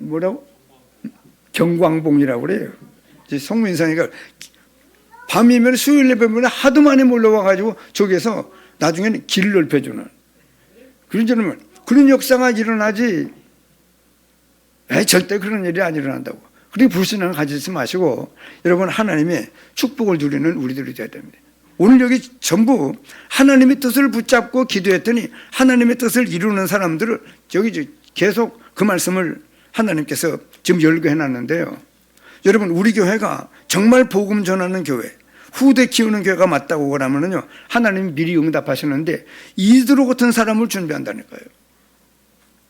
뭐라고? 경광봉이라고 그래요. 성민상이가 밤이면 수요일 예배면 하도 많이 몰려와가지고 저기에서 나중에는 길을 넓혀주는 그런 역사가 일어나지. 절대 그런 일이 안 일어난다고. 그렇게 불신앙을 가지지 마시고 여러분 하나님의 축복을 누리는 우리들이 되어야 됩니다. 오늘 여기 전부 하나님의 뜻을 붙잡고 기도했더니 하나님의 뜻을 이루는 사람들을 여기 계속 그 말씀을 하나님께서 지금 열거해놨는데요. 여러분 우리 교회가 정말 복음 전하는 교회, 후대 키우는 교회가 맞다고 그러면은요, 하나님이 미리 응답하시는데 이드로 같은 사람을 준비한다니까요.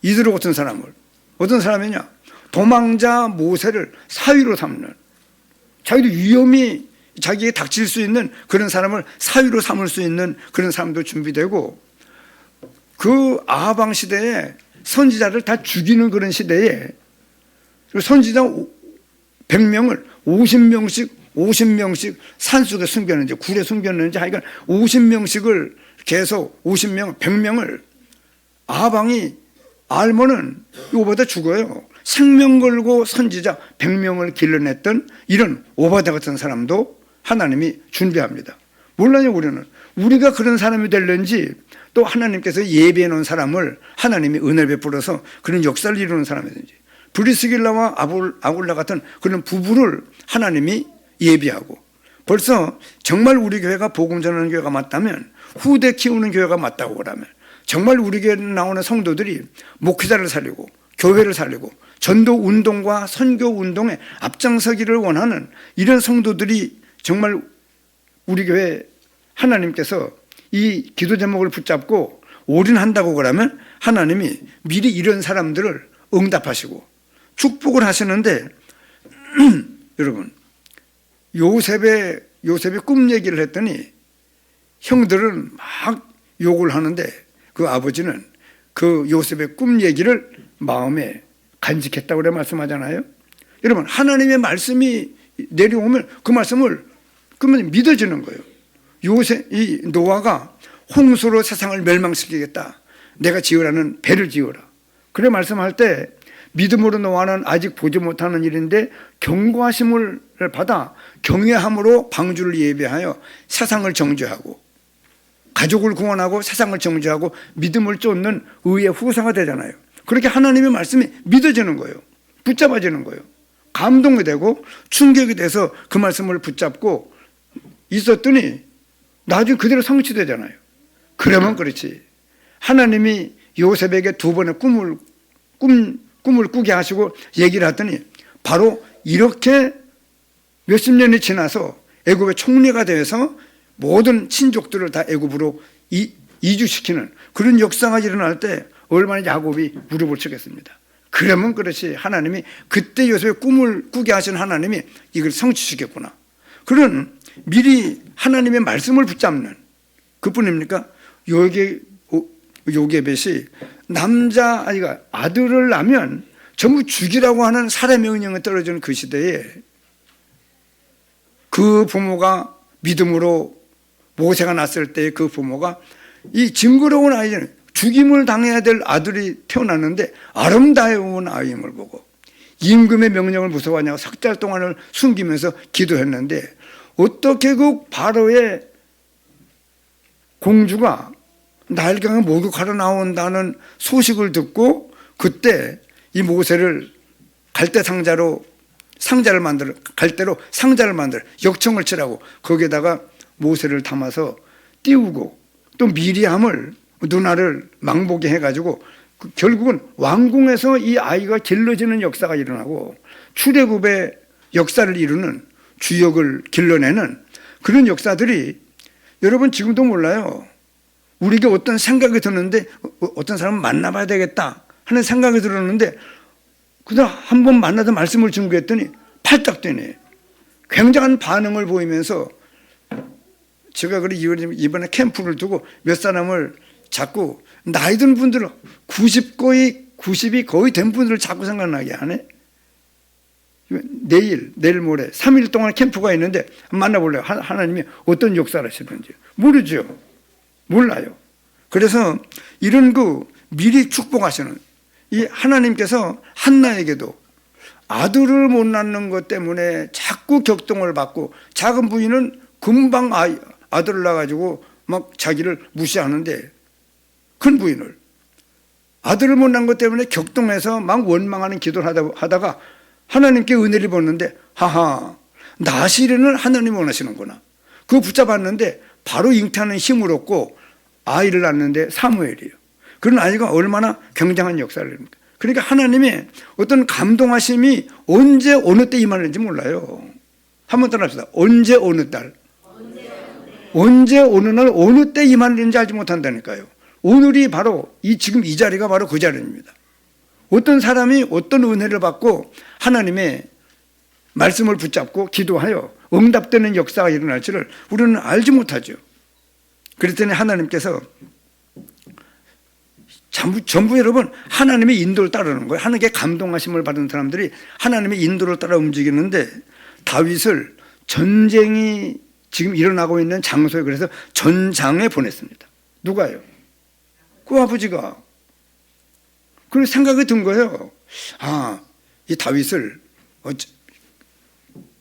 이드로 같은 사람을. 어떤 사람이냐? 도망자 모세를 사위로 삼는, 자기도 위험이 자기에게 닥칠 수 있는 그런 사람을 사위로 삼을 수 있는 그런 사람도 준비되고, 그 아하방 시대에 선지자를 다 죽이는 그런 시대에 선지자 100명을 50명씩 산속에 숨겼는지 굴에 숨겼는지 하여간 50명씩을 계속 50명, 100명을 아하방이 알면은 오바다 죽어요. 생명 걸고 선지자 100명을 길러냈던 이런 오바다 같은 사람도 하나님이 준비합니다. 몰라요. 우리가 그런 사람이 될는지, 또 하나님께서 예비해 놓은 사람을 하나님이 은혜 베풀어서 그런 역사를 이루는 사람이든지, 브리스길라와 아굴라 같은 그런 부부를 하나님이 예비하고, 벌써 정말 우리 교회가 복음 전하는 교회가 맞다면, 후대 키우는 교회가 맞다고 그러면, 정말 우리 교회에 나오는 성도들이 목회자를 살리고 교회를 살리고 전도 운동과 선교 운동에 앞장서기를 원하는 이런 성도들이 정말 우리 교회 하나님께서 이 기도 제목을 붙잡고 올인한다고 그러면 하나님이 미리 이런 사람들을 응답하시고 축복을 하시는데, 여러분 요셉이 꿈 얘기를 했더니 형들은 막 욕을 하는데 그 아버지는 그 요셉의 꿈 얘기를 마음에 간직했다고 그래 말씀하잖아요. 여러분 하나님의 말씀이 내려오면 그 말씀을 그러면 믿어지는 거예요. 이 노아가 홍수로 세상을 멸망시키겠다, 내가 지으라는 배를 지어라, 그래 말씀할 때 믿음으로 노아는 아직 보지 못하는 일인데 경고하심을 받아 경외함으로 방주를 예비하여 세상을 정죄하고 가족을 구원하고 세상을 정죄하고 믿음을 쫓는 의의 후사가 되잖아요. 그렇게 하나님의 말씀이 믿어지는 거예요. 붙잡아지는 거예요. 감동이 되고 충격이 돼서 그 말씀을 붙잡고 있었더니 나중에 그대로 성취되잖아요. 그러면 그렇지. 하나님이 요셉에게 두 번의 꿈을 꾸게 하시고 얘기를 하더니 바로 이렇게 몇십 년이 지나서 애굽의 총리가 되어서 모든 친족들을 다 애굽으로 이주시키는 그런 역사가 일어날 때 얼마나 야곱이 무릎을 치겠습니다. 그러면 그렇지. 하나님이 그때 요셉의 꿈을 꾸게 하신 하나님이 이걸 성취시켰구나. 그런 미리 하나님의 말씀을 붙잡는 그뿐입니까? 요게벳이 남자 아들을 낳으면 전부 죽이라고 하는 살해 명령이 떨어지는 그 시대에 그 부모가 믿음으로 모세가 났을 때 그 부모가 이 징그러운 아이는 죽임을 당해야 될 아들이 태어났는데 아름다운 아이임을 보고 임금의 명령을 무서워하냐고 석 달 동안을 숨기면서 기도했는데, 어떻게 그 바로의 공주가 나일강을 목욕하러 나온다는 소식을 듣고 그때 이 모세를 갈대 상자로 상자를 만들어, 갈대로 상자를 만들어 역청을 치라고 거기에다가 모세를 담아서 띄우고 또 미리암을 누나를 망보게 해가지고 결국은 왕궁에서 이 아이가 길러지는 역사가 일어나고 출애굽의 역사를 이루는 주역을 길러내는 그런 역사들이 여러분 지금도 몰라요. 우리에게 어떤 생각이 드는데 어떤 사람을 만나봐야 되겠다 하는 생각이 들었는데 그냥 한번 만나서 말씀을 증거했더니 팔딱 되네. 굉장한 반응을 보이면서 제가 그래 이번에 캠프를 두고 몇 사람을 자꾸 나이 든 분들 90이 거의 된 분들을 자꾸 생각나게 하네. 내일 모레 3일 동안 캠프가 있는데 만나볼래요. 하나님이 어떤 역사를 하시는지 모르죠. 몰라요. 그래서 이런 미리 축복하시는 이 하나님께서 한나에게도 아들을 못 낳는 것 때문에 자꾸 격동을 받고 작은 부인은 금방 아들을 낳아가지고 막 자기를 무시하는데 큰 부인을 아들을 못 낳은 것 때문에 격동해서 막 원망하는 기도를 하다가 하나님께 은혜를 받는데 하하 나시리는 하나님이 원하시는구나. 그거 붙잡았는데 바로 잉태하는 힘을 얻고 아이를 낳는데 사무엘이에요. 그런 아이가 얼마나 굉장한 역사를 합니까? 그러니까 하나님의 어떤 감동하심이 언제 어느 때 임하는지 몰라요. 한번 따라합시다. 언제 어느 날 언제 어느 날 어느 때 임하는지 알지 못한다니까요. 오늘이 바로 지금 이 자리가 바로 그 자리입니다. 어떤 사람이 어떤 은혜를 받고 하나님의 말씀을 붙잡고 기도하여 응답되는 역사가 일어날지를 우리는 알지 못하죠. 그랬더니 하나님께서 전부 여러분 하나님의 인도를 따르는 거예요. 하나님께 감동하심을 받은 사람들이 하나님의 인도를 따라 움직이는데 다윗을 전쟁이 지금 일어나고 있는 장소에 그래서 전장에 보냈습니다. 누가요? 그 아버지가. 그런 생각이 든 거예요. 이 다윗을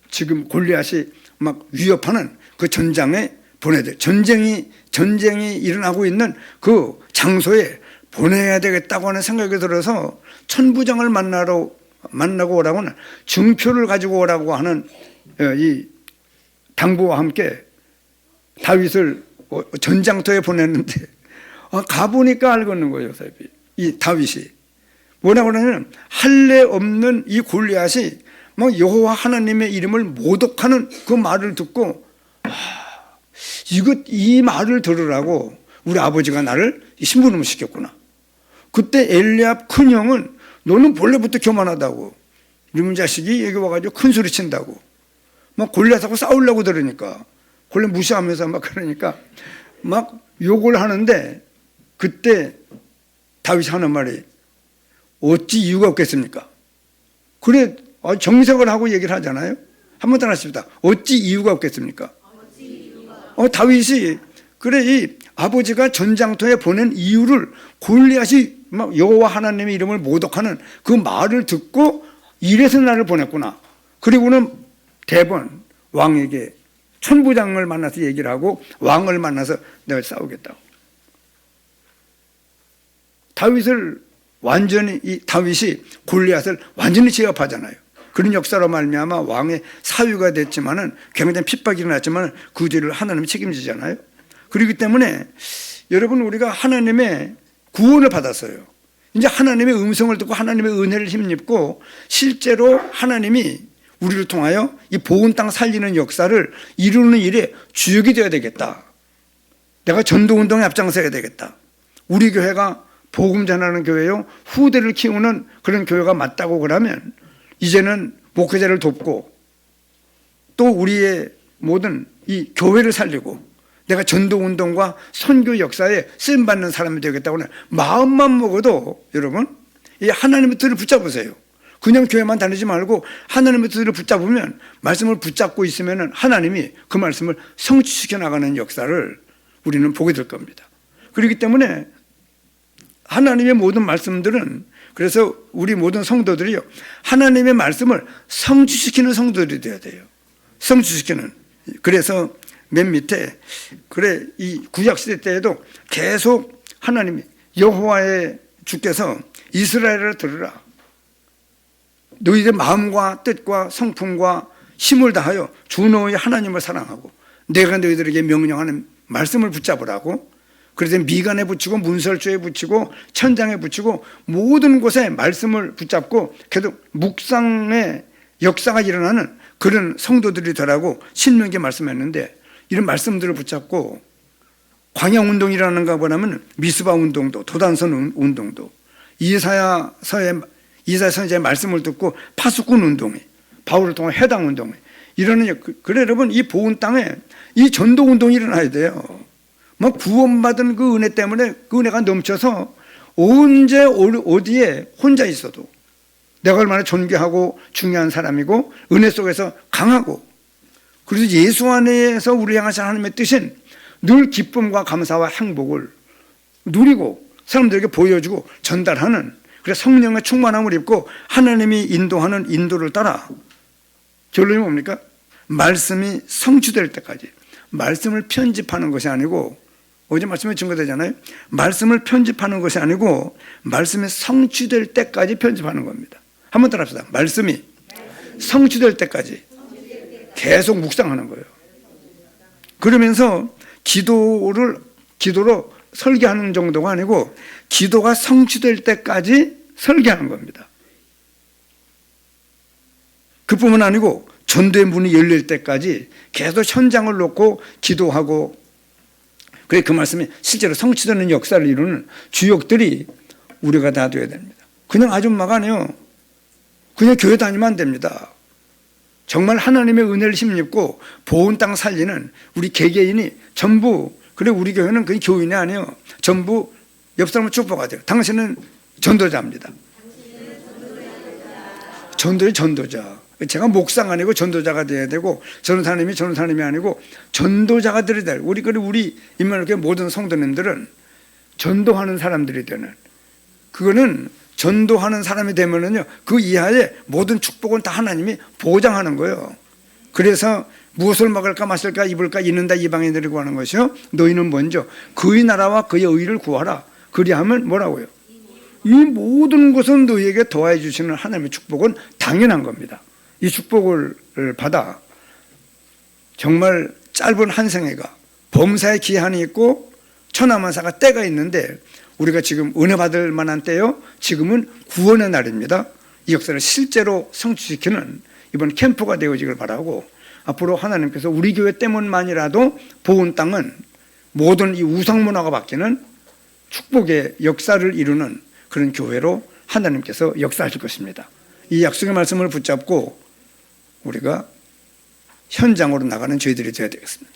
지금 골리앗이 막 위협하는 그 전장에 보내야 돼. 전쟁이 일어나고 있는 그 장소에 보내야 되겠다고 하는 생각이 들어서 천부장을 만나고 오라고 하는 증표를 가지고 오라고 하는 이 당부와 함께 다윗을 전장터에 보냈는데 가보니까 알겠는 거예요. 이 다윗이 뭐라고 하냐면 할례 없는 이 골리앗이 막 여호와 하나님의 이름을 모독하는 그 말을 듣고 이 말을 들으라고 우리 아버지가 나를 신부름을 시켰구나. 그때 엘리압 큰형은 너는 본래부터 교만하다고 이놈 자식이 여기 와가지고 큰 소리 친다고 막 골리앗하고 싸우려고 들으니까 골리앗 무시하면서 막 그러니까 막 욕을 하는데 그때 다윗이 하는 말이 어찌 이유가 없겠습니까? 그래 정색을 하고 얘기를 하잖아요. 한번 더 하십시다. 어찌 이유가 없겠습니까? 다윗이 그래 이 아버지가 전장터에 보낸 이유를 골리앗이 막 여호와 하나님의 이름을 모독하는 그 말을 듣고 이래서 나를 보냈구나. 그리고는 대번 왕에게 천부장을 만나서 얘기를 하고 왕을 만나서 내가 싸우겠다고. 이 다윗이 골리앗을 완전히 제압하잖아요. 그런 역사로 말미암아 왕의 사위가 됐지만은 굉장히 핍박이 일어났지만 그 뒤를 하나님이 책임지잖아요. 그렇기 때문에 여러분 우리가 하나님의 구원을 받았어요. 이제 하나님의 음성을 듣고 하나님의 은혜를 힘입고 실제로 하나님이 우리를 통하여 이 복은 땅 살리는 역사를 이루는 일에 주역이 되어야 되겠다. 내가 전도운동에 앞장서야 되겠다. 우리 교회가 복음 전하는 교회요 후대를 키우는 그런 교회가 맞다고 그러면 이제는 목회자를 돕고 또 우리의 모든 이 교회를 살리고 내가 전도운동과 선교 역사에 쓰임받는 사람이 되겠다고 하는 마음만 먹어도 여러분 이 하나님의 뜻을 붙잡으세요. 그냥 교회만 다니지 말고 하나님의 뜻을 붙잡으면 말씀을 붙잡고 있으면 하나님이 그 말씀을 성취시켜 나가는 역사를 우리는 보게 될 겁니다. 그렇기 때문에 하나님의 모든 말씀들은 그래서 우리 모든 성도들이요 하나님의 말씀을 성취시키는 성도들이 되어야 돼요. 성취시키는. 그래서 맨 밑에 그래 이 구약시대 때에도 계속 하나님이 여호와의 주께서 이스라엘을 들으라. 너희들의 마음과 뜻과 성품과 힘을 다하여 주 너희 하나님을 사랑하고 내가 너희들에게 명령하는 말씀을 붙잡으라고. 그래서 미간에 붙이고 문설주에 붙이고 천장에 붙이고 모든 곳에 말씀을 붙잡고 계속 묵상의 역사가 일어나는 그런 성도들이 되라고 신명기에 말씀했는데, 이런 말씀들을 붙잡고 광야운동이라는가 보면 미스바 운동도, 도단선 운동도, 이사야 선지자의 말씀을 듣고 파수꾼 운동이, 바울을 통한 해당 운동이 이러는. 그래 여러분, 이 보은 땅에 이 전도 운동이 일어나야 돼요. 뭐 구원받은 그 은혜 때문에 그 은혜가 넘쳐서 언제 어디에 혼자 있어도 내가 얼마나 존귀하고 중요한 사람이고 은혜 속에서 강하고, 그래서 예수 안에서 우리 향하신 하나님의 뜻은 늘 기쁨과 감사와 행복을 누리고 사람들에게 보여주고 전달하는, 그래서 성령의 충만함을 입고 하나님이 인도하는 인도를 따라. 결론이 뭡니까? 말씀이 성취될 때까지. 말씀을 편집하는 것이 아니고, 어제 말씀에 증거되잖아요. 말씀을 편집하는 것이 아니고 말씀이 성취될 때까지 편집하는 겁니다. 한번 따라 합시다. 말씀이 성취될 때까지 계속 묵상하는 거예요. 그러면서 기도로 설계하는 정도가 아니고 기도가 성취될 때까지 설계하는 겁니다. 그뿐만 아니고 전도의 문이 열릴 때까지 계속 현장을 놓고 기도하고, 그래 그 말씀이 실제로 성취되는 역사를 이루는 주역들이 우리가 다 되어야 됩니다. 그냥 아줌마가 아니에요. 그냥 교회 다니면 안 됩니다. 정말 하나님의 은혜를 힘입고 보온 땅 살리는 우리 개개인이 전부, 그래 우리 교회는 그냥 교인이 아니에요. 전부 옆 사람을 축복하세요. 당신은 전도자입니다. 전도의 전도자. 제가 목사가 아니고 전도자가 돼야 되고, 전도사님이 아니고 전도자가 되어야 될, 우리 임마누엘 모든 성도님들은 전도하는 사람들이 되는, 그거는 전도하는 사람이 되면은요 그 이하의 모든 축복은 다 하나님이 보장하는 거예요. 그래서 무엇을 먹을까 마실까 입을까 있는다 이방인들이 구하는 것이요 너희는 먼저 그의 나라와 그의 의를 구하라. 그리하면 뭐라고요? 이 모든 것은 너희에게 더해 주시는 하나님의 축복은 당연한 겁니다. 이 축복을 받아 정말 짧은 한 생애가 범사의 기한이 있고 천하만사가 때가 있는데, 우리가 지금 은혜 받을 만한 때요, 지금은 구원의 날입니다. 이 역사를 실제로 성취시키는 이번 캠프가 되어지길 바라고, 앞으로 하나님께서 우리 교회 때문만이라도 보은 땅은 모든 이 우상문화가 바뀌는 축복의 역사를 이루는 그런 교회로 하나님께서 역사하실 것입니다. 이 약속의 말씀을 붙잡고 우리가 현장으로 나가는 저희들이 되어야 되겠습니다.